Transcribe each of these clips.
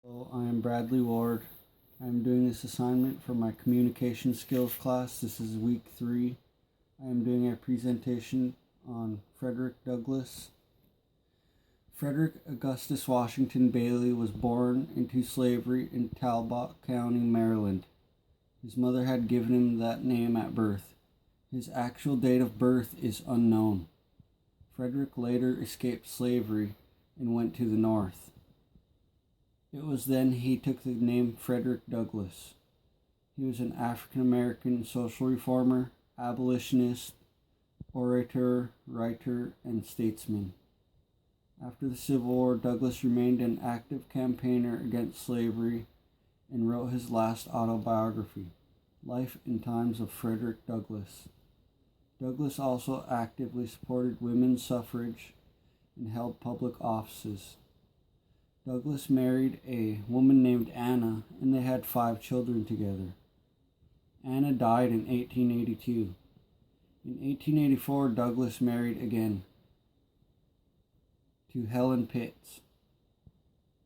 Hello, I am Bradley Ward. I am doing this assignment for my communication skills class. This is week 3. I am doing a presentation on Frederick Douglass. Frederick Augustus Washington Bailey was born into slavery in Talbot County, Maryland. His mother had given him that name at birth. His actual date of birth is unknown. Frederick later escaped slavery and went to the North. It was then he took the name Frederick Douglass. He was an African American social reformer, abolitionist, orator, writer, and statesman. After the Civil War, Douglass remained an active campaigner against slavery and wrote his last autobiography, Life and Times of Frederick Douglass. Douglass also actively supported women's suffrage and held public offices. Douglass married a woman named Anna, and they had 5 children together. Anna died in 1882. In 1884, Douglass married again to Helen Pitts.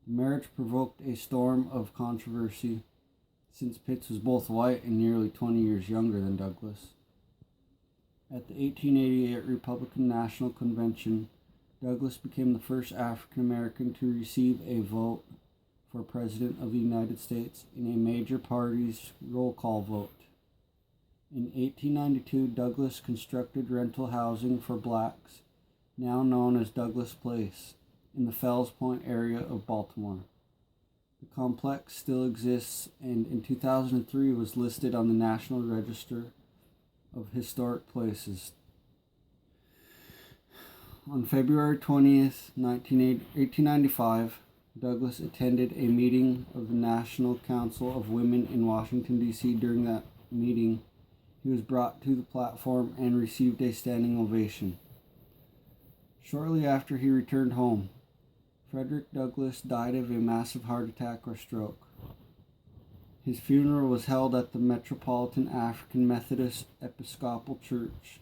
The marriage provoked a storm of controversy since Pitts was both white and nearly 20 years younger than Douglass. At the 1888 Republican National Convention, Douglass became the first African American to receive a vote for President of the United States in a major party's roll call vote. In 1892, Douglass constructed rental housing for blacks, now known as Douglass Place, in the Fells Point area of Baltimore. The complex still exists and in 2003 was listed on the National Register of Historic Places. On February 20th, 1895, Douglass attended a meeting of the National Council of Women in Washington, D.C. During that meeting, he was brought to the platform and received a standing ovation. Shortly after he returned home, Frederick Douglass died of a massive heart attack or stroke. His funeral was held at the Metropolitan African Methodist Episcopal Church.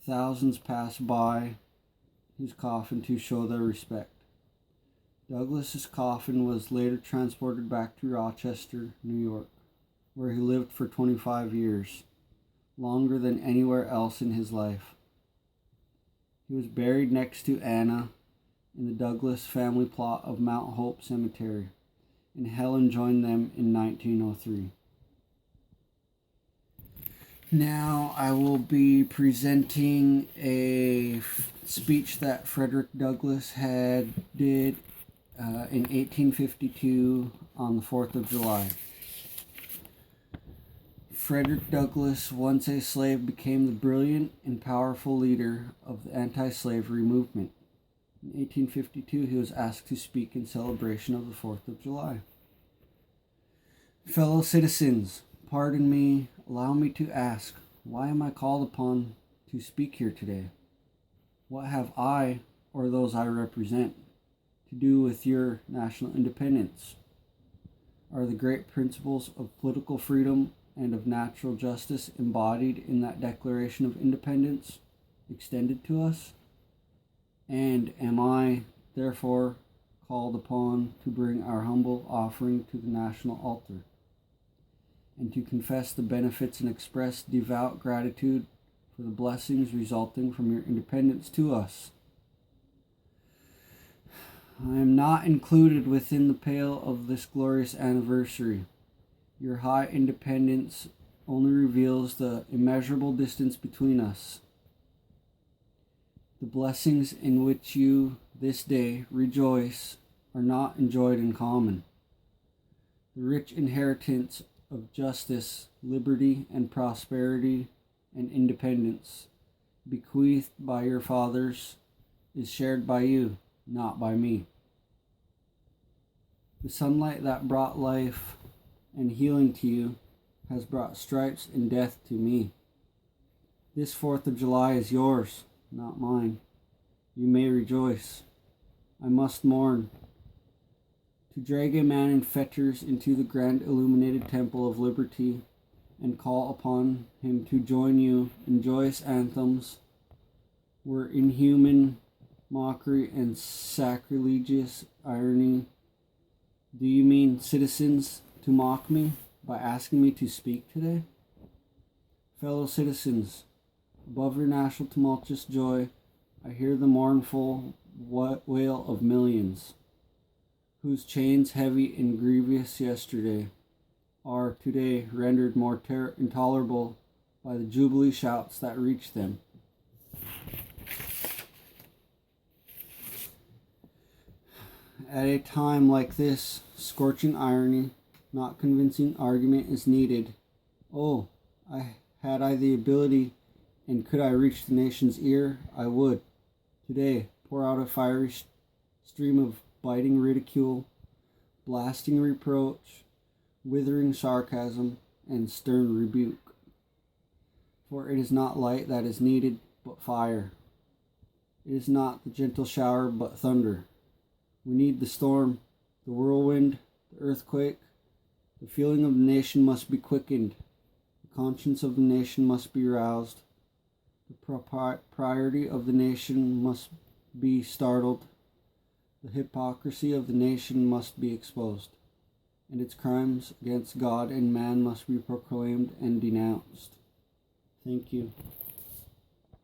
Thousands passed by his coffin to show their respect. Douglass's coffin was later transported back to Rochester, New York, where he lived for 25 years, longer than anywhere else in his life. He was buried next to Anna in the Douglass family plot of Mount Hope Cemetery, and Helen joined them in 1903. Now I will be presenting a speech that Frederick Douglass did in 1852 on the 4th of July. Frederick Douglass, once a slave, became the brilliant and powerful leader of the anti-slavery movement. In 1852, he was asked to speak in celebration of the 4th of July. Fellow citizens, pardon me, allow me to ask, why am I called upon to speak here today? What have I, or those I represent, to do with your national independence? Are the great principles of political freedom and of natural justice embodied in that Declaration of Independence extended to us? And am I, therefore, called upon to bring our humble offering to the national altar, and to confess the benefits and express devout gratitude for the blessings resulting from your independence to us? I am not included within the pale of this glorious anniversary. Your high independence only reveals the immeasurable distance between us. The blessings in which you this day rejoice are not enjoyed in common. The rich inheritance of justice, liberty, and prosperity and independence bequeathed by your fathers is shared by you, not by me. The sunlight that brought life and healing to you has brought stripes and death to me. This 4th of July is yours, not mine. You may rejoice. I must mourn. To drag a man in fetters into the grand illuminated temple of liberty and call upon him to join you in joyous anthems were inhuman mockery and sacrilegious irony Do you mean, citizens, to mock me by asking me to speak today? Fellow citizens, above your national tumultuous joy, I hear the mournful wail of millions, whose chains heavy and grievous yesterday are today rendered more intolerable by the jubilee shouts that reach them. At a time like this, scorching irony, not convincing argument is needed. Oh, had I the ability, and could I reach the nation's ear, I would, today, pour out a fiery stream of biting ridicule, blasting reproach, withering sarcasm, and stern rebuke. For it is not light that is needed, but fire. It is not the gentle shower, but thunder. We need the storm, the whirlwind, the earthquake. The feeling of the nation must be quickened. The conscience of the nation must be roused. The propriety of the nation must be startled. The hypocrisy of the nation must be exposed, and its crimes against God and man must be proclaimed and denounced. Thank you.